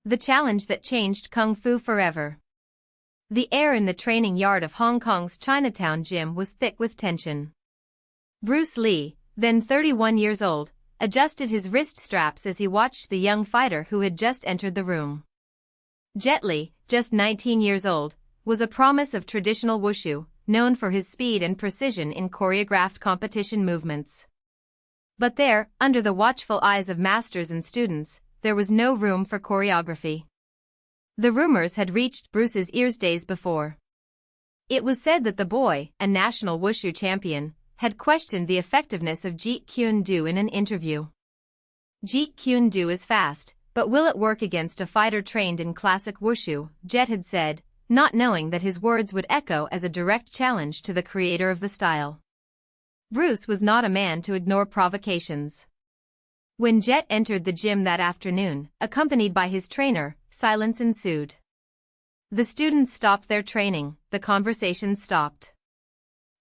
The challenge that changed Kung Fu forever. The air in the training yard of Hong Kong's Chinatown gym was thick with tension. Bruce Lee, then 31 years old, adjusted his wrist straps as he watched the young fighter who had just entered the room. Jet Li, just 19 years old, was a promise of traditional wushu, known for his speed and precision in choreographed competition movements. But there, under the watchful eyes of masters and students, there was no room for choreography. The rumors had reached Bruce's ears days before. It was said that the boy, a national wushu champion, had questioned the effectiveness of Jeet Kune Do in an interview. Jeet Kune Do is fast, but will it work against a fighter trained in classic wushu, Jet had said, not knowing that his words would echo as a direct challenge to the creator of the style. Bruce was not a man to ignore provocations. When Jet entered the gym that afternoon, accompanied by his trainer, silence ensued. The students stopped their training, the conversation stopped.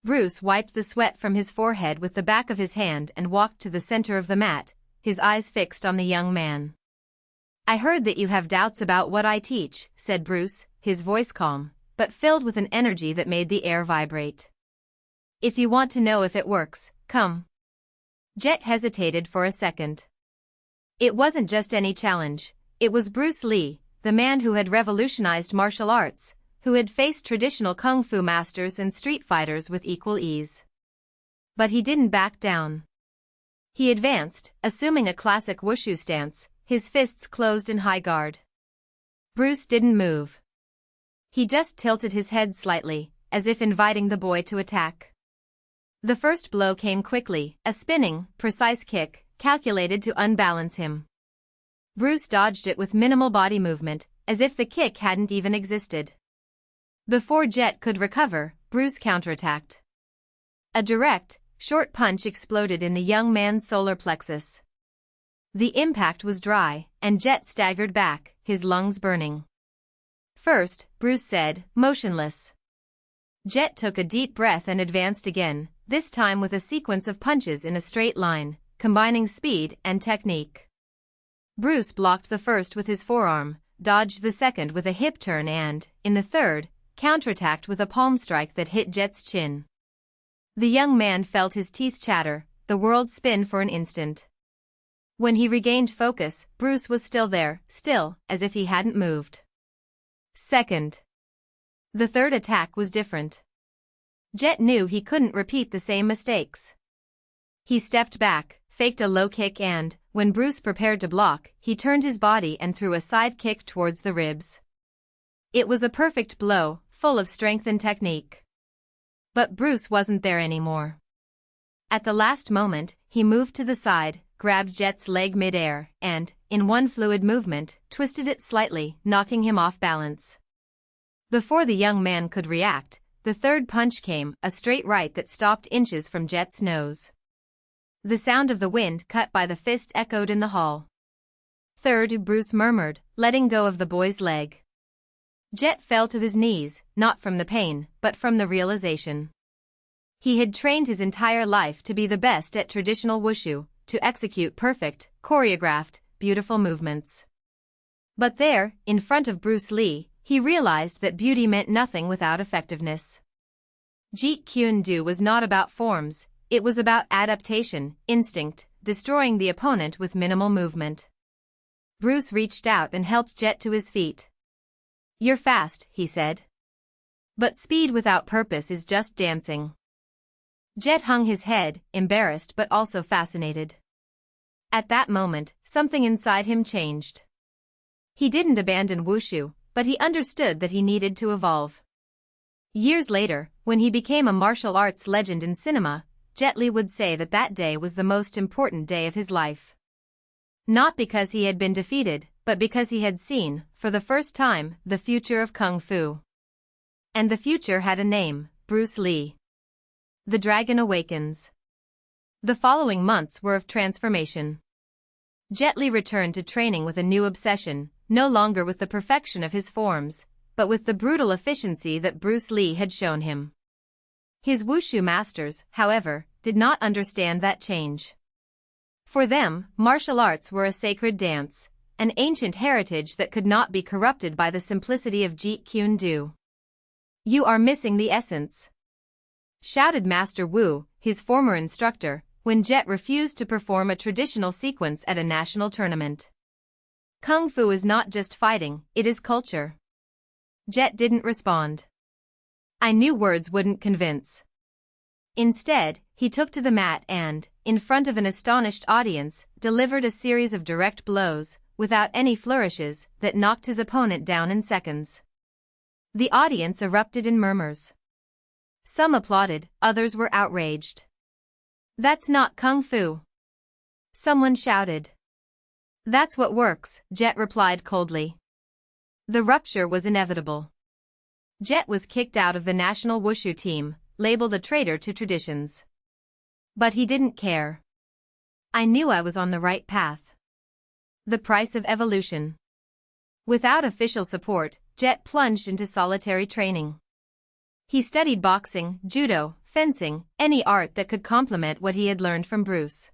Bruce wiped the sweat from his forehead with the back of his hand and walked to the center of the mat, his eyes fixed on the young man. "I heard that you have doubts about what I teach," said Bruce, his voice calm, but filled with an energy that made the air vibrate. "If you want to know if it works, come." Jet hesitated for a second. It wasn't just any challenge, it was Bruce Lee, the man who had revolutionized martial arts, who had faced traditional kung fu masters and street fighters with equal ease. But he didn't back down. He advanced, assuming a classic wushu stance, his fists closed in high guard. Bruce didn't move. He just tilted his head slightly, as if inviting the boy to attack. The first blow came quickly, a spinning, precise kick, calculated to unbalance him. Bruce dodged it with minimal body movement, as if the kick hadn't even existed. Before Jet could recover, Bruce counterattacked. A direct, short punch exploded in the young man's solar plexus. The impact was dry, and Jet staggered back, his lungs burning. "First," Bruce said, motionless. Jet took a deep breath and advanced again, this time with a sequence of punches in a straight line, combining speed and technique. Bruce blocked the first with his forearm, dodged the second with a hip turn and, in the third, counterattacked with a palm strike that hit Jet's chin. The young man felt his teeth chatter, the world spin for an instant. When he regained focus, Bruce was still there, still, as if he hadn't moved. Second. The third attack was different. Jet knew he couldn't repeat the same mistakes. He stepped back, faked a low kick and, when Bruce prepared to block, he turned his body and threw a side kick towards the ribs. It was a perfect blow, full of strength and technique. But Bruce wasn't there anymore. At the last moment, he moved to the side, grabbed Jet's leg mid-air, and, in one fluid movement, twisted it slightly, knocking him off balance. Before the young man could react, the third punch came, a straight right that stopped inches from Jet's nose. The sound of the wind cut by the fist echoed in the hall. "Third," Bruce murmured, letting go of the boy's leg. Jet fell to his knees, not from the pain, but from the realization. He had trained his entire life to be the best at traditional wushu, to execute perfect, choreographed, beautiful movements. But there, in front of Bruce Lee, he realized that beauty meant nothing without effectiveness. Jeet Kune Do was not about forms, it was about adaptation, instinct, destroying the opponent with minimal movement. Bruce reached out and helped Jet to his feet. "You're fast," he said. "But speed without purpose is just dancing." Jet hung his head, embarrassed but also fascinated. At that moment, something inside him changed. He didn't abandon wushu, but he understood that he needed to evolve. Years later, when he became a martial arts legend in cinema, Jet Li would say that that day was the most important day of his life. Not because he had been defeated, but because he had seen, for the first time, the future of Kung Fu. And the future had a name, Bruce Lee. The Dragon Awakens. The following months were of transformation. Jet Li returned to training with a new obsession, no longer with the perfection of his forms, but with the brutal efficiency that Bruce Lee had shown him. His wushu masters, however, did not understand that change. For them, martial arts were a sacred dance, an ancient heritage that could not be corrupted by the simplicity of Jeet Kune Do. "You are missing the essence," shouted Master Wu, his former instructor, when Jet refused to perform a traditional sequence at a national tournament. "Kung Fu is not just fighting, it is culture." Jet didn't respond. I knew words wouldn't convince. Instead, he took to the mat and, in front of an astonished audience, delivered a series of direct blows, without any flourishes, that knocked his opponent down in seconds. The audience erupted in murmurs. Some applauded, others were outraged. "That's not Kung Fu," someone shouted. "That's what works," Jet replied coldly. The rupture was inevitable. Jet was kicked out of the national wushu team, labeled a traitor to traditions. But he didn't care. I knew I was on the right path. The price of evolution. Without official support, Jet plunged into solitary training. He studied boxing, judo, fencing, any art that could complement what he had learned from Bruce.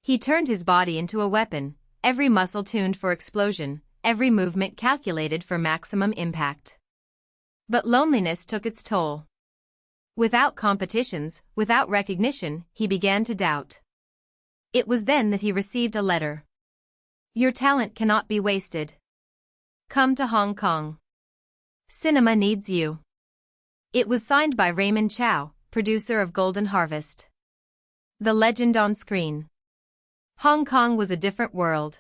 He turned his body into a weapon, every muscle tuned for explosion, every movement calculated for maximum impact. But loneliness took its toll. Without competitions, without recognition, he began to doubt. It was then that he received a letter. "Your talent cannot be wasted. Come to Hong Kong. Cinema needs you." It was signed by Raymond Chow, producer of Golden Harvest. The legend on screen. Hong Kong was a different world.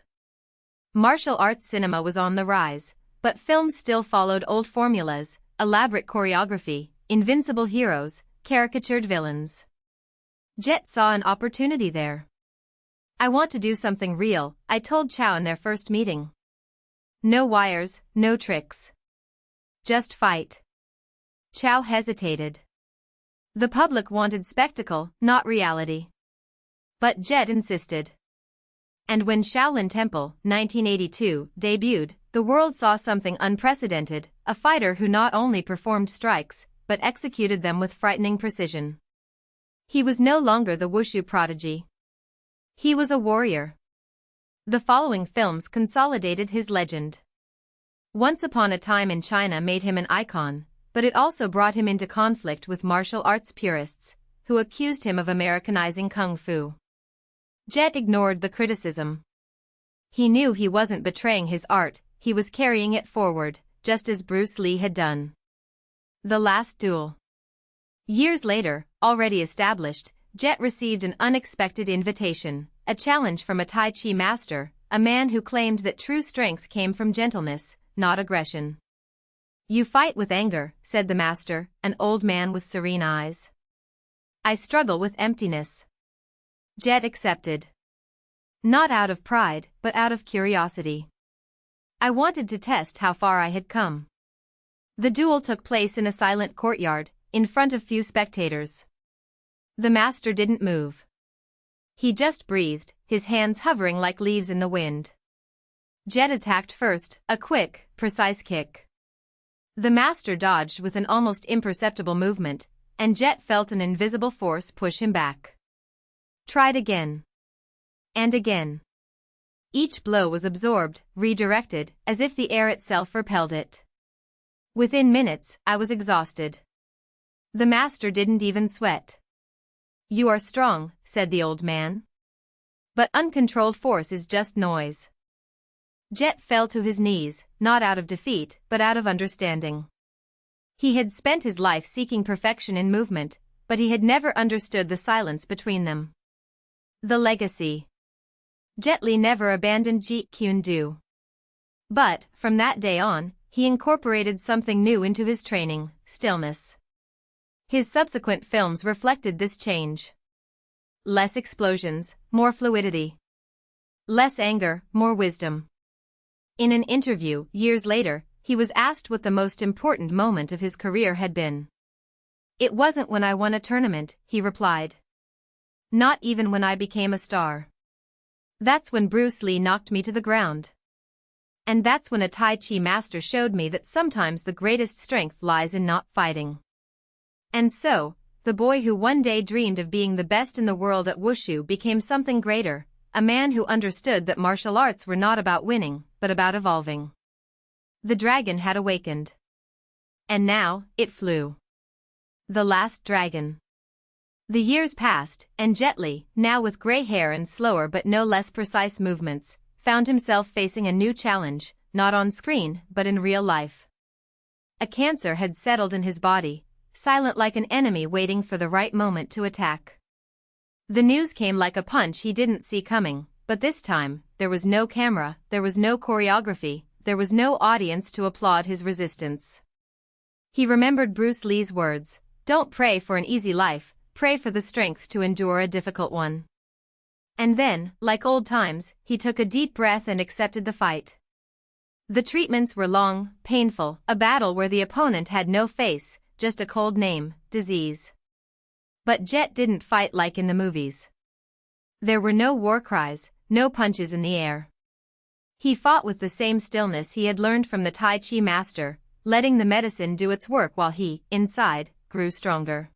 Martial arts cinema was on the rise, but films still followed old formulas, elaborate choreography, invincible heroes, caricatured villains. Jet saw an opportunity there. "I want to do something real," I told Chow in their first meeting. "No wires, no tricks. Just fight." Chow hesitated. The public wanted spectacle, not reality. But Jet insisted. And when Shaolin Temple, 1982, debuted, the world saw something unprecedented, a fighter who not only performed strikes, but executed them with frightening precision. He was no longer the wushu prodigy. He was a warrior. The following films consolidated his legend. Once Upon a Time in China made him an icon, but it also brought him into conflict with martial arts purists, who accused him of Americanizing Kung Fu. Jet ignored the criticism. He knew he wasn't betraying his art, he was carrying it forward, just as Bruce Lee had done. The Last Duel. Years later, already established, Jet received an unexpected invitation, a challenge from a Tai Chi master, a man who claimed that true strength came from gentleness, not aggression. "You fight with anger," said the master, an old man with serene eyes. "I struggle with emptiness." Jet accepted. Not out of pride, but out of curiosity. I wanted to test how far I had come. The duel took place in a silent courtyard, in front of few spectators. The master didn't move. He just breathed, his hands hovering like leaves in the wind. Jet attacked first, a quick, precise kick. The master dodged with an almost imperceptible movement, and Jet felt an invisible force push him back. Tried again. And again. Each blow was absorbed, redirected, as if the air itself repelled it. Within minutes, I was exhausted. The master didn't even sweat. "You are strong," said the old man. "But uncontrolled force is just noise." Jet fell to his knees, not out of defeat, but out of understanding. He had spent his life seeking perfection in movement, but he had never understood the silence between them. The legacy. Jet Li never abandoned Jeet Kune Do. But, from that day on, he incorporated something new into his training, stillness. His subsequent films reflected this change. Less explosions, more fluidity. Less anger, more wisdom. In an interview, years later, he was asked what the most important moment of his career had been. "It wasn't when I won a tournament," he replied. "Not even when I became a star. That's when Bruce Lee knocked me to the ground. And that's when a Tai Chi master showed me that sometimes the greatest strength lies in not fighting." And so, the boy who one day dreamed of being the best in the world at wushu became something greater, a man who understood that martial arts were not about winning, but about evolving. The dragon had awakened. And now, it flew. The last dragon. The years passed, and Jet Li, now with gray hair and slower but no less precise movements, found himself facing a new challenge, not on screen but in real life. A cancer had settled in his body, silent like an enemy waiting for the right moment to attack. The news came like a punch he didn't see coming, but this time, there was no camera, there was no choreography, there was no audience to applaud his resistance. He remembered Bruce Lee's words, "Don't pray for an easy life, pray for the strength to endure a difficult one." And then, like old times, he took a deep breath and accepted the fight. The treatments were long, painful, a battle where the opponent had no face, just a cold name, disease. But Jet didn't fight like in the movies. There were no war cries, no punches in the air. He fought with the same stillness he had learned from the Tai Chi master, letting the medicine do its work while he, inside, grew stronger.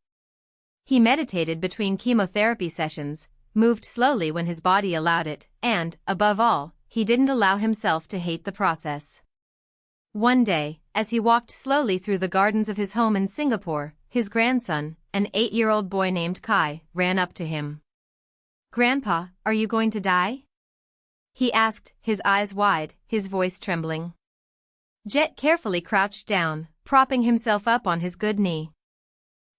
He meditated between chemotherapy sessions, moved slowly when his body allowed it, and, above all, he didn't allow himself to hate the process. One day, as he walked slowly through the gardens of his home in Singapore, his grandson, an 8-year-old boy named Kai, ran up to him. "Grandpa, are you going to die?" he asked, his eyes wide, his voice trembling. Jet carefully crouched down, propping himself up on his good knee.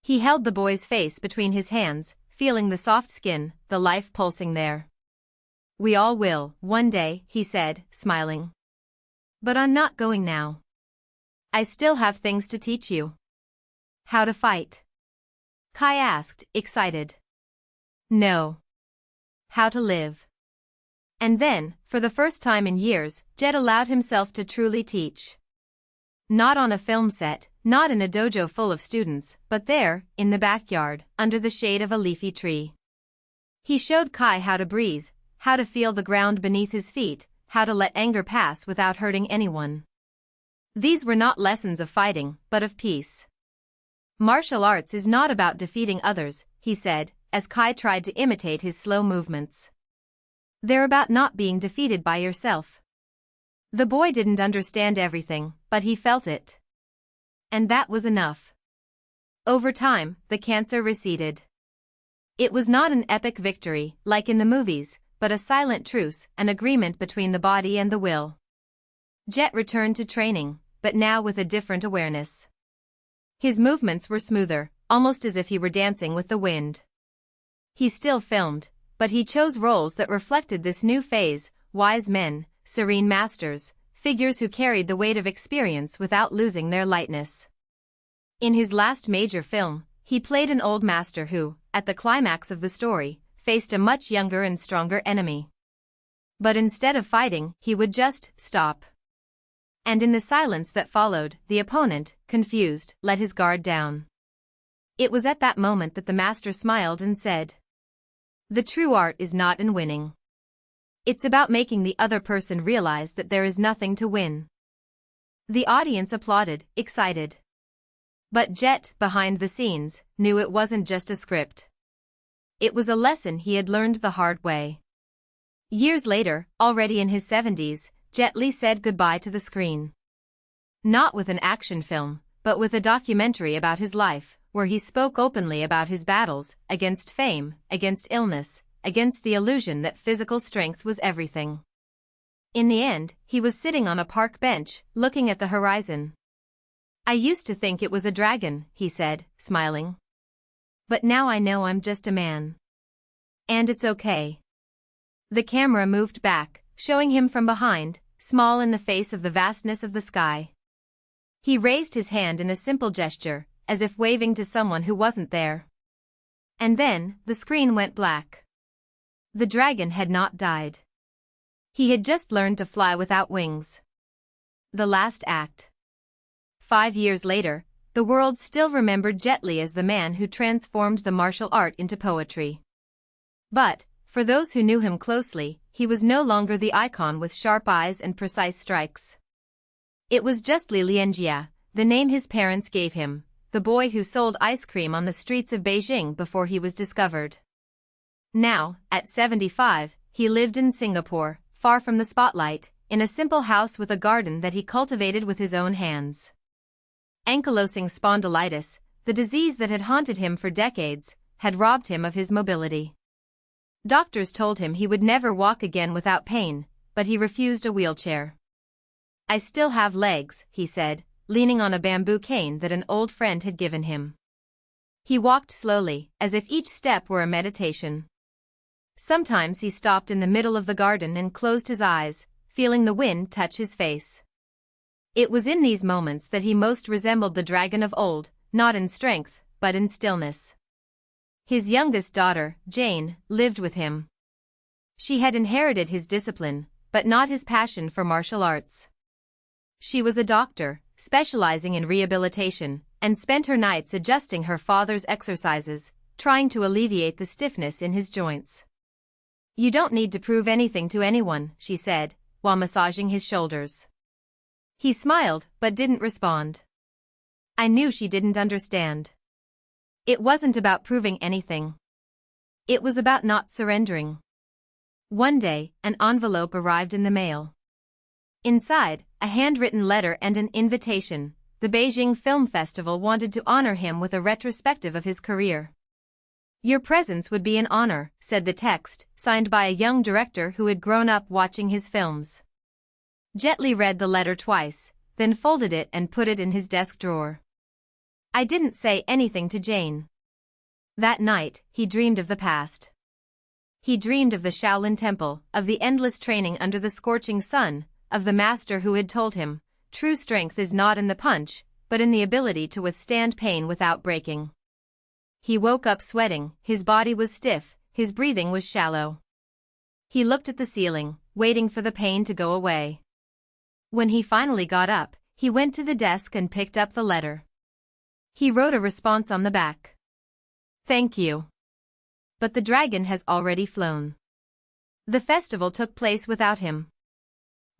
He held the boy's face between his hands, feeling the soft skin, the life pulsing there. "We all will, one day," he said, smiling. "But I'm not going now. I still have things to teach you." "How to fight?" Kai asked, excited. "No. How to live." And then, for the first time in years, Jet allowed himself to truly teach. Not on a film set, not in a dojo full of students, but there, in the backyard, under the shade of a leafy tree. He showed Kai how to breathe, how to feel the ground beneath his feet, how to let anger pass without hurting anyone. These were not lessons of fighting, but of peace. "Martial arts is not about defeating others," he said, as Kai tried to imitate his slow movements. "They're about not being defeated by yourself." The boy didn't understand everything, but he felt it. And that was enough. Over time, the cancer receded. It was not an epic victory, like in the movies, but a silent truce, an agreement between the body and the will. Jet returned to training, but now with a different awareness. His movements were smoother, almost as if he were dancing with the wind. He still filmed, but he chose roles that reflected this new phase: wise men, serene masters, figures who carried the weight of experience without losing their lightness. In his last major film, he played an old master who, at the climax of the story, faced a much younger and stronger enemy. But instead of fighting, he would just stop. And in the silence that followed, the opponent, confused, let his guard down. It was at that moment that the master smiled and said, "The true art is not in winning. It's about making the other person realize that there is nothing to win." The audience applauded, excited. But Jet, behind the scenes, knew it wasn't just a script. It was a lesson he had learned the hard way. Years later, already in his 70s, Jet Li said goodbye to the screen. Not with an action film, but with a documentary about his life, where he spoke openly about his battles, against fame, against illness, against the illusion that physical strength was everything. In the end, he was sitting on a park bench, looking at the horizon. "I used to think it was a dragon," he said, smiling. "But now I know I'm just a man. And it's okay." The camera moved back, showing him from behind, small in the face of the vastness of the sky. He raised his hand in a simple gesture, as if waving to someone who wasn't there. And then, the screen went black. The dragon had not died. He had just learned to fly without wings. The last act. 5 years later, the world still remembered Jet Li as the man who transformed the martial art into poetry. But, for those who knew him closely, he was no longer the icon with sharp eyes and precise strikes. It was just Li Lianjia, the name his parents gave him, the boy who sold ice cream on the streets of Beijing before he was discovered. Now, at 75, he lived in Singapore, far from the spotlight, in a simple house with a garden that he cultivated with his own hands. Ankylosing spondylitis, the disease that had haunted him for decades, had robbed him of his mobility. Doctors told him he would never walk again without pain, but he refused a wheelchair. "I still have legs," he said, leaning on a bamboo cane that an old friend had given him. He walked slowly, as if each step were a meditation. Sometimes he stopped in the middle of the garden and closed his eyes, feeling the wind touch his face. It was in these moments that he most resembled the dragon of old, not in strength, but in stillness. His youngest daughter, Jane, lived with him. She had inherited his discipline, but not his passion for martial arts. She was a doctor, specializing in rehabilitation, and spent her nights adjusting her father's exercises, trying to alleviate the stiffness in his joints. "You don't need to prove anything to anyone," she said, while massaging his shoulders. He smiled, but didn't respond. I knew she didn't understand. It wasn't about proving anything. It was about not surrendering. One day, an envelope arrived in the mail. Inside, a handwritten letter and an invitation. The Beijing Film Festival wanted to honor him with a retrospective of his career. "Your presence would be an honor," said the text, signed by a young director who had grown up watching his films. Jet Li read the letter twice, then folded it and put it in his desk drawer. I didn't say anything to Jane. That night, he dreamed of the past. He dreamed of the Shaolin Temple, of the endless training under the scorching sun, of the master who had told him, "True strength is not in the punch, but in the ability to withstand pain without breaking." He woke up sweating, his body was stiff, his breathing was shallow. He looked at the ceiling, waiting for the pain to go away. When he finally got up, he went to the desk and picked up the letter. He wrote a response on the back. "Thank you. But the dragon has already flown." The festival took place without him.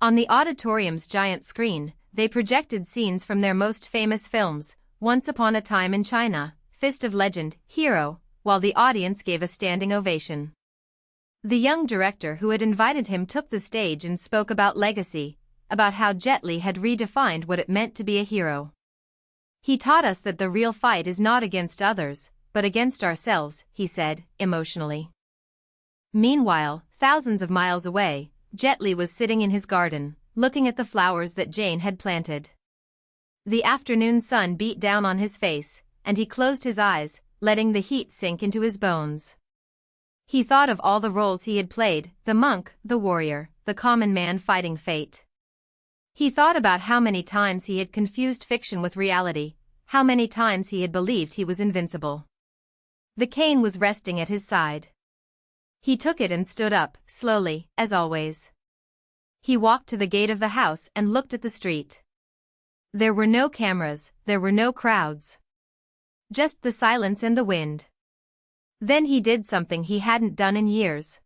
On the auditorium's giant screen, they projected scenes from their most famous films, Once Upon a Time in China, Fist of Legend, Hero, while the audience gave a standing ovation. The young director who had invited him took the stage and spoke about legacy, about how Jet Li had redefined what it meant to be a hero. "He taught us that the real fight is not against others, but against ourselves," he said, emotionally. Meanwhile, thousands of miles away, Jet Li was sitting in his garden, looking at the flowers that Jane had planted. The afternoon sun beat down on his face, and he closed his eyes, letting the heat sink into his bones. He thought of all the roles he had played, the monk, the warrior, the common man fighting fate. He thought about how many times he had confused fiction with reality, how many times he had believed he was invincible. The cane was resting at his side. He took it and stood up, slowly, as always. He walked to the gate of the house and looked at the street. There were no cameras, there were no crowds. Just the silence and the wind. Then he did something he hadn't done in years.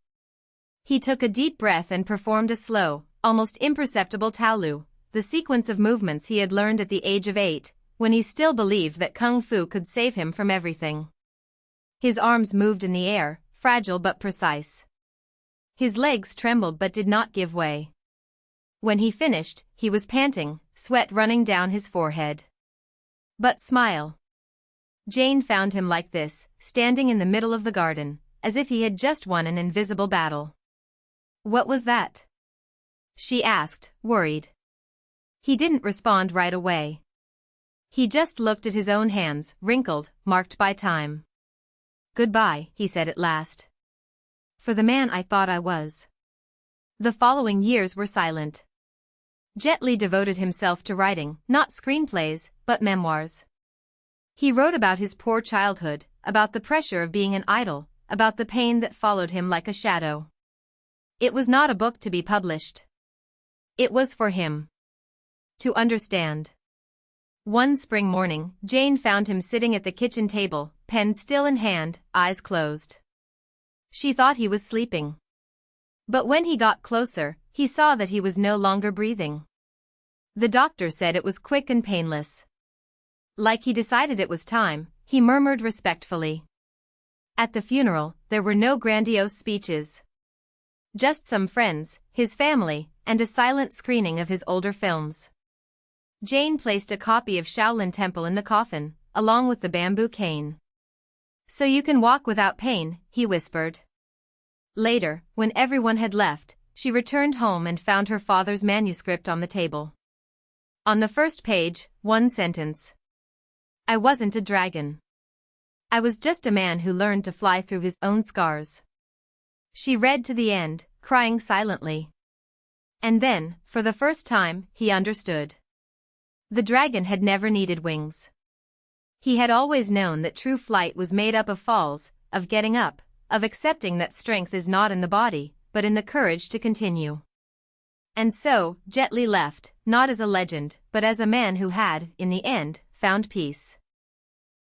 He took a deep breath and performed a slow, almost imperceptible taolu, the sequence of movements he had learned at the age of 8, when he still believed that kung fu could save him from everything. His arms moved in the air, fragile but precise. His legs trembled but did not give way. When he finished, he was panting, sweat running down his forehead. But smile. Jane found him like this, standing in the middle of the garden, as if he had just won an invisible battle. "What was that?" she asked, worried. He didn't respond right away. He just looked at his own hands, wrinkled, marked by time. "Goodbye," he said at last. "For the man I thought I was." The following years were silent. Jet Li devoted himself to writing, not screenplays, but memoirs. He wrote about his poor childhood, about the pressure of being an idol, about the pain that followed him like a shadow. It was not a book to be published. It was for him to understand. One spring morning, Jane found him sitting at the kitchen table, pen still in hand, eyes closed. She thought he was sleeping. But when he got closer, he saw that he was no longer breathing. The doctor said it was quick and painless. Like he decided it was time, he murmured respectfully. At the funeral, there were no grandiose speeches. Just some friends, his family, and a silent screening of his older films. Jane placed a copy of Shaolin Temple in the coffin, along with the bamboo cane. "So you can walk without pain," he whispered. Later, when everyone had left, she returned home and found her father's manuscript on the table. On the first page, one sentence. "I wasn't a dragon. I was just a man who learned to fly through his own scars." She read to the end, crying silently. And then, for the first time, he understood. The dragon had never needed wings. He had always known that true flight was made up of falls, of getting up, of accepting that strength is not in the body, but in the courage to continue. And so, Jet Li left, not as a legend, but as a man who had, in the end, found peace.